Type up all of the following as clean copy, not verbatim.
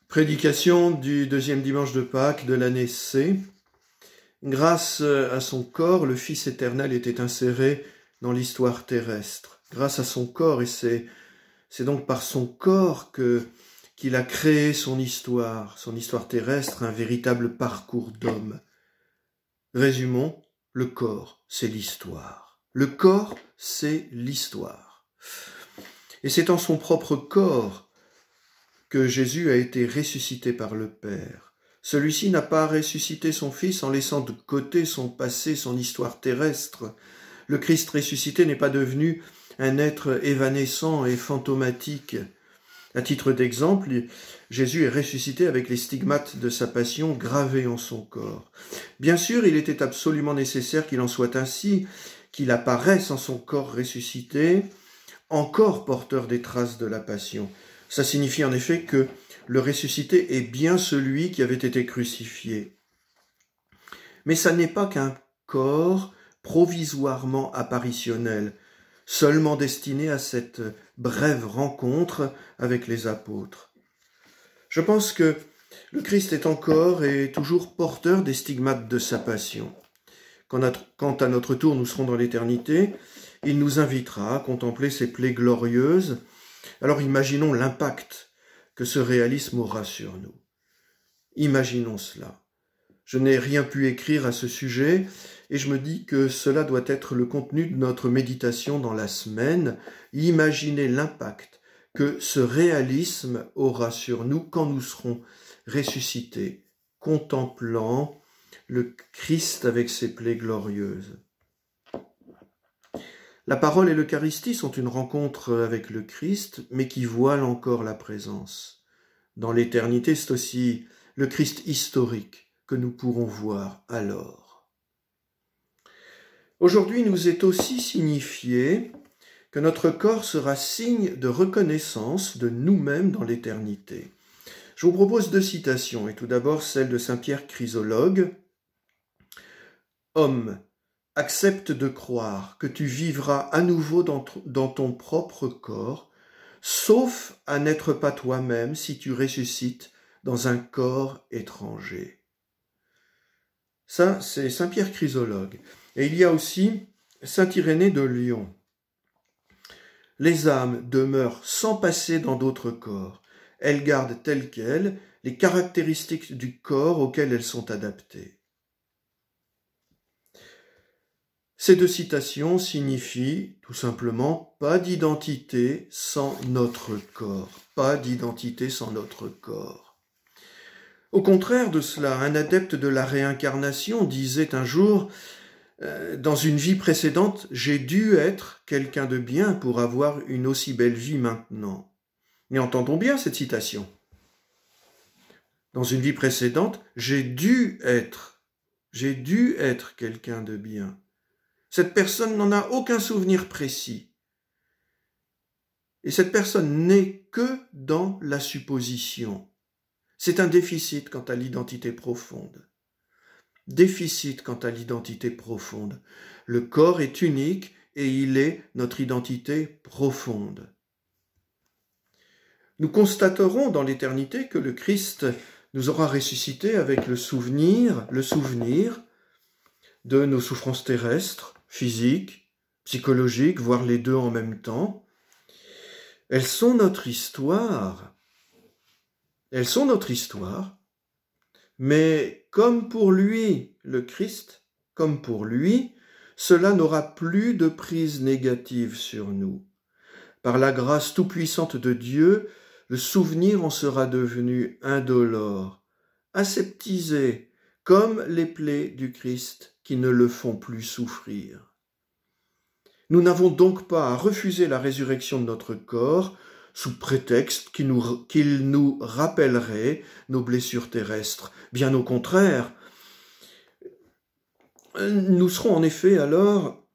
Prédication du deuxième dimanche de Pâques de l'année C. Grâce à son corps, le Fils éternel était inséré dans l'histoire terrestre. Grâce à son corps, et c'est donc par son corps qu'il a créé son histoire terrestre, un véritable parcours d'homme. Résumons, le corps, c'est l'histoire. Le corps, c'est l'histoire. Et c'est en son propre corps que Jésus a été ressuscité par le Père. Celui-ci n'a pas ressuscité son Fils en laissant de côté son passé, son histoire terrestre. Le Christ ressuscité n'est pas devenu un être évanescent et fantomatique. À titre d'exemple, Jésus est ressuscité avec les stigmates de sa passion gravés en son corps. Bien sûr, il était absolument nécessaire qu'il en soit ainsi, qu'il apparaisse en son corps ressuscité, encore porteur des traces de la passion. Ça signifie en effet que le ressuscité est bien celui qui avait été crucifié. Mais ça n'est pas qu'un corps provisoirement apparitionnel, seulement destiné à cette brève rencontre avec les apôtres. Je pense que le Christ est encore et toujours porteur des stigmates de sa passion. Quand à notre tour nous serons dans l'éternité, il nous invitera à contempler ses plaies glorieuses. Alors imaginons l'impact que ce réalisme aura sur nous. Imaginons cela. Je n'ai rien pu écrire à ce sujet et je me dis que cela doit être le contenu de notre méditation dans la semaine. Imaginez l'impact que ce réalisme aura sur nous quand nous serons ressuscités, contemplant le Christ avec ses plaies glorieuses. La parole et l'Eucharistie sont une rencontre avec le Christ, mais qui voile encore la présence. Dans l'éternité, c'est aussi le Christ historique que nous pourrons voir alors. Aujourd'hui, il nous est aussi signifié que notre corps sera signe de reconnaissance de nous-mêmes dans l'éternité. Je vous propose 2 citations, et tout d'abord celle de saint Pierre Chrysologue. « Homme, accepte de croire que tu vivras à nouveau dans ton propre corps, sauf à n'être pas toi-même si tu ressuscites dans un corps étranger. » Ça, c'est saint Pierre Chrysologue. Et il y a aussi saint Irénée de Lyon. « Les âmes demeurent sans passer dans d'autres corps. Elles gardent telles quelles les caractéristiques du corps auquel elles sont adaptées. » Ces 2 citations signifient tout simplement pas d'identité sans notre corps. Pas d'identité sans notre corps. Au contraire de cela, un adepte de la réincarnation disait un jour dans une vie précédente, j'ai dû être quelqu'un de bien pour avoir une aussi belle vie maintenant. Mais entendons bien cette citation. Dans une vie précédente, j'ai dû être quelqu'un de bien. Cette personne n'en a aucun souvenir précis. Et cette personne n'est que dans la supposition. C'est un déficit quant à l'identité profonde. Déficit quant à l'identité profonde. Le corps est unique et il est notre identité profonde. Nous constaterons dans l'éternité que le Christ nous aura ressuscités avec le souvenir de nos souffrances terrestres, physiques, psychologiques, voire les 2 en même temps. Elles sont notre histoire. Mais comme pour lui, le Christ, comme pour lui, cela n'aura plus de prise négative sur nous. Par la grâce tout-puissante de Dieu, le souvenir en sera devenu indolore, aseptisé, comme les plaies du Christ qui ne le font plus souffrir. Nous n'avons donc pas à refuser la résurrection de notre corps sous prétexte qu'il nous rappellerait nos blessures terrestres. Bien au contraire, nous serons en effet alors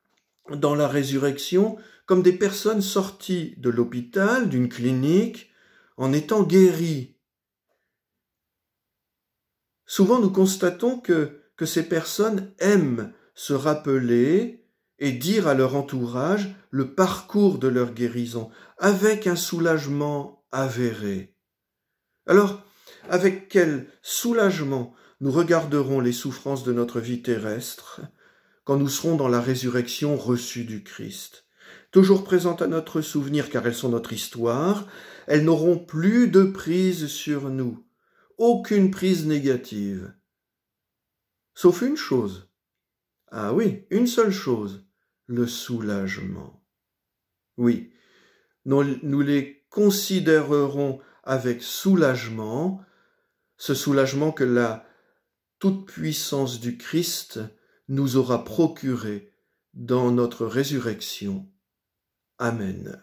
dans la résurrection comme des personnes sorties de l'hôpital, d'une clinique, en étant guéries. Souvent nous constatons que ces personnes aiment se rappeler et dire à leur entourage le parcours de leur guérison, avec un soulagement avéré. Alors, Avec quel soulagement nous regarderons les souffrances de notre vie terrestre quand nous serons dans la résurrection reçue du Christ. Toujours présentes à notre souvenir car elles sont notre histoire, elles n'auront plus de prise sur nous, aucune prise négative. Sauf une chose. Ah oui, une seule chose, le soulagement. Oui, nous les considérerons avec soulagement, ce soulagement que la toute-puissance du Christ nous aura procuré dans notre résurrection. Amen.